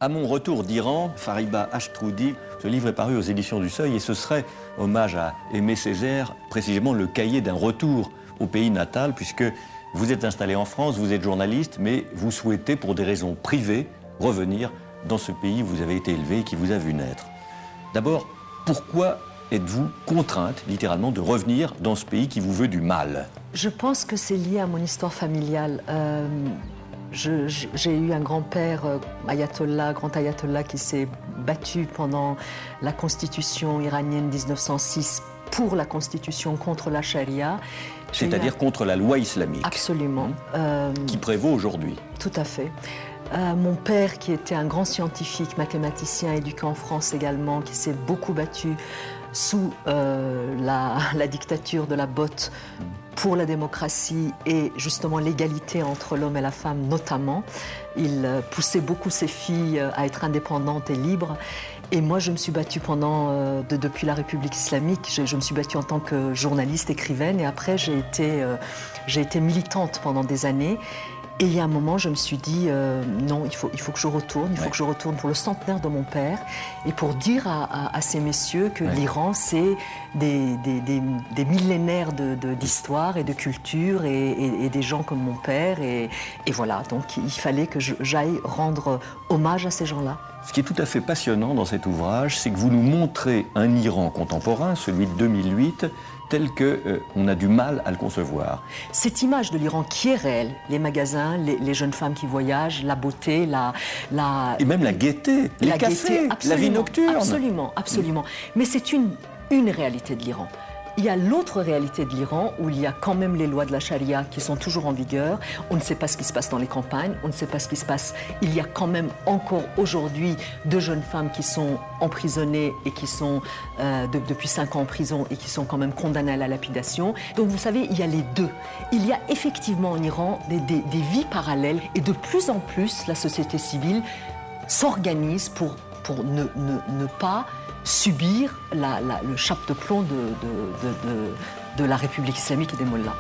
À mon retour d'Iran, Fariba Ashtroudi, ce livre est paru aux éditions du Seuil et ce serait, hommage à Aimé Césaire, précisément le cahier d'un retour au pays natal, puisque vous êtes installé en France, vous êtes journaliste, mais vous souhaitez, pour des raisons privées, revenir dans ce pays où vous avez été élevé et qui vous a vu naître. D'abord, pourquoi êtes-vous contrainte, littéralement, de revenir dans ce pays qui vous veut du mal? Je pense que c'est lié à mon histoire familiale. J'ai eu un grand-père, grand ayatollah, qui s'est battu pendant la constitution iranienne 1906 pour la constitution contre la charia. C'est-à-dire contre la loi islamique. Absolument. Qui prévaut aujourd'hui. Tout à fait. Mon père, qui était un grand scientifique, mathématicien, éduqué en France également, qui s'est beaucoup battu sous la dictature de la botte pour la démocratie et justement l'égalité entre l'homme et la femme notamment. Il poussait beaucoup ses filles à être indépendantes et libres. Et moi, je me suis battue depuis la République islamique, je me suis battue en tant que journaliste, écrivaine, et après j'ai été militante pendant des années. Et il y a un moment, je me suis dit, non, il faut que je retourne, faut que je retourne pour le centenaire de mon père et pour dire à ces messieurs que l'Iran, c'est des millénaires d'histoire et de culture et des gens comme mon père. Et voilà, donc il fallait que j'aille rendre hommage à ces gens-là. Ce qui est tout à fait passionnant dans cet ouvrage, c'est que vous nous montrez un Iran contemporain, celui de 2008, tel qu'on a du mal à le concevoir. Cette image de l'Iran qui est réelle, les magasins, les jeunes femmes qui voyagent, la beauté, et même la gaieté, les cafés, la vie nocturne. Absolument, absolument. Mais c'est une réalité de l'Iran. Il y a l'autre réalité de l'Iran où il y a quand même les lois de la charia qui sont toujours en vigueur. On ne sait pas ce qui se passe dans les campagnes, on ne sait pas ce qui se passe. Il y a quand même encore aujourd'hui de jeunes femmes qui sont emprisonnées et qui sont depuis 5 ans en prison et qui sont quand même condamnées à la lapidation. Donc vous savez, il y a les deux. Il y a effectivement en Iran des vies parallèles et de plus en plus la société civile s'organise pour ne pas subir le chape de plomb de la République islamique et des mollahs.